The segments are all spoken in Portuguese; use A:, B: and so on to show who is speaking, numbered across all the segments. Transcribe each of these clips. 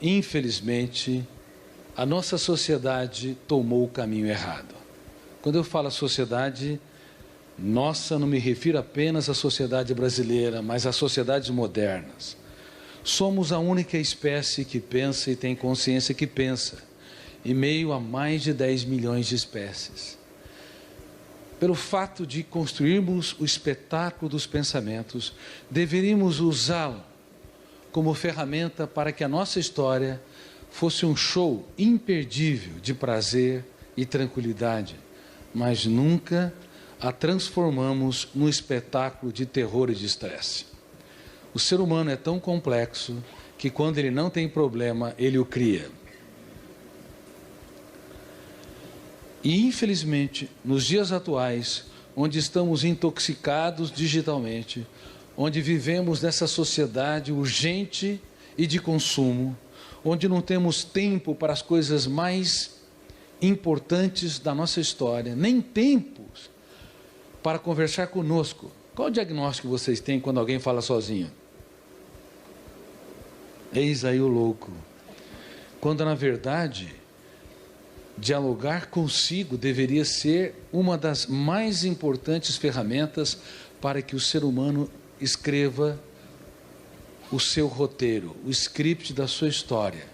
A: infelizmente, a nossa sociedade tomou o caminho errado. Quando eu falo sociedade, nossa, não me refiro apenas à sociedade brasileira, mas às sociedades modernas. Somos a única espécie que pensa e tem consciência que pensa, em meio a mais de 10 milhões de espécies. Pelo fato de construirmos o espetáculo dos pensamentos, deveríamos usá-lo como ferramenta para que a nossa história fosse um show imperdível de prazer e tranquilidade, mas nunca a transformamos num espetáculo de terror e de estresse. O ser humano é tão complexo que quando ele não tem problema, ele o cria. E, infelizmente, nos dias atuais, onde estamos intoxicados digitalmente, onde vivemos nessa sociedade urgente e de consumo, onde não temos tempo para as coisas mais importantes da nossa história, nem tempos para conversar conosco. Qual o diagnóstico vocês têm quando alguém fala sozinho? Eis aí o louco. Quando, na verdade, dialogar consigo deveria ser uma das mais importantes ferramentas para que o ser humano escreva o seu roteiro, o script da sua história.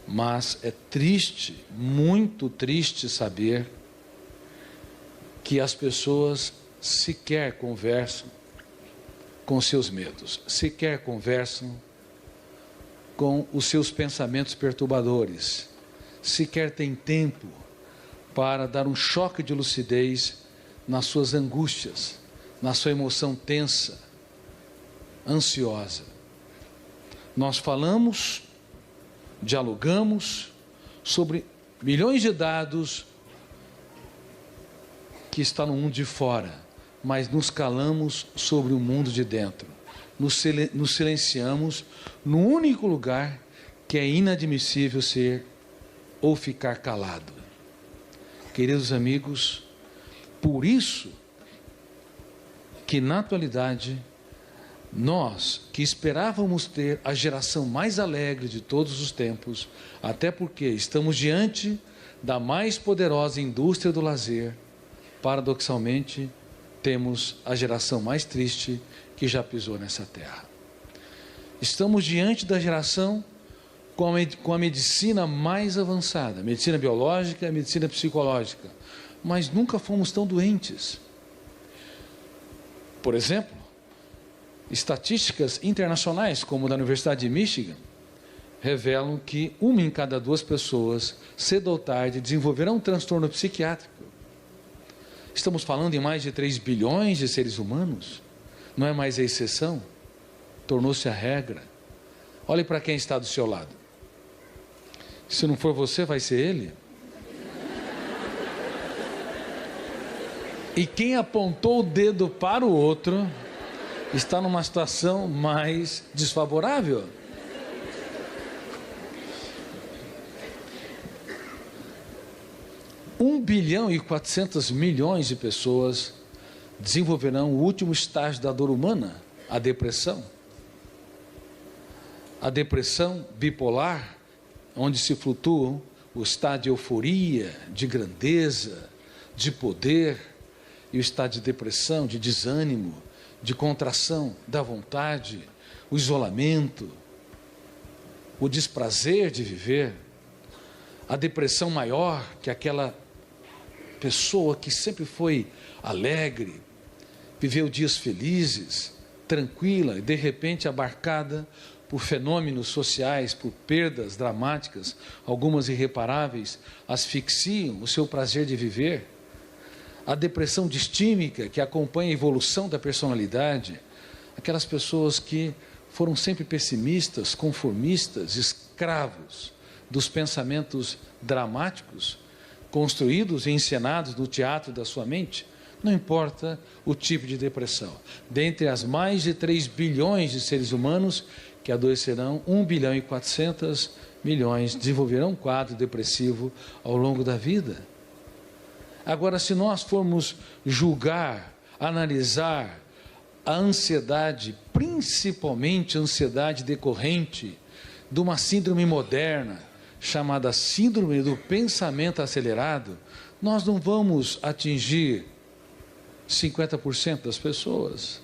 A: Mas é triste, muito triste saber que as pessoas sequer conversam com seus medos, sequer conversam com os seus pensamentos perturbadores, sequer tem tempo para dar um choque de lucidez nas suas angústias, na sua emoção tensa, ansiosa. Nós falamos, dialogamos sobre milhões de dados que estão no mundo de fora, mas nos calamos sobre o mundo de dentro. Nos silenciamos no único lugar que é inadmissível ser ou ficar calado. Queridos amigos, por isso que na atualidade nós que esperávamos ter a geração mais alegre de todos os tempos, até porque estamos diante da mais poderosa indústria do lazer, paradoxalmente temos a geração mais triste que já pisou nessa terra. Estamos diante da geração com a medicina mais avançada, medicina biológica, medicina psicológica, mas nunca fomos tão doentes. Por exemplo, estatísticas internacionais, como da Universidade de Michigan, revelam que 1 em cada 2 pessoas, cedo ou tarde, desenvolverão um transtorno psiquiátrico. Estamos falando em mais de 3 bilhões de seres humanos. Não é mais a exceção, tornou-se a regra. Olhe para quem está do seu lado. Se não for você, vai ser ele. E quem apontou o dedo para o outro está numa situação mais desfavorável. Um 1,4 bilhão de pessoas desenvolverão o último estágio da dor humana, a depressão. A depressão bipolar, onde se flutuam o estado de euforia, de grandeza, de poder, e o estado de depressão, de desânimo, de contração da vontade, o isolamento, o desprazer de viver, a depressão maior, que aquela pessoa que sempre foi alegre, viveu dias felizes, tranquila, e de repente abarcada por fenômenos sociais, por perdas dramáticas, algumas irreparáveis, asfixiam o seu prazer de viver. A depressão distímica, que acompanha a evolução da personalidade, aquelas pessoas que foram sempre pessimistas, conformistas, escravos dos pensamentos dramáticos, construídos e encenados no teatro da sua mente, não importa o tipo de depressão. Dentre as mais de 3 bilhões de seres humanos que adoecerão, 1,4 bilhão desenvolverão um quadro depressivo ao longo da vida. Agora, se nós formos julgar, analisar a ansiedade, principalmente a ansiedade decorrente de uma síndrome moderna, chamada síndrome do pensamento acelerado, nós não vamos atingir 50% das pessoas.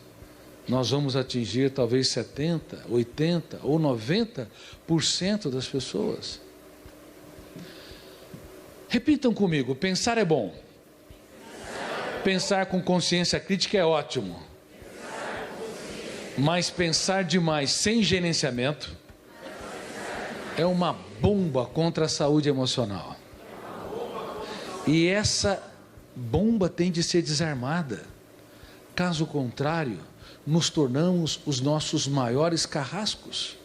A: Nós vamos atingir talvez 70%, 80% ou 90% das pessoas. Repitam comigo: pensar é bom. Pensar com consciência crítica é ótimo. Mas pensar demais sem gerenciamento é uma bomba contra a saúde emocional. E essa bomba tem de ser desarmada. Caso contrário, nos tornamos os nossos maiores carrascos.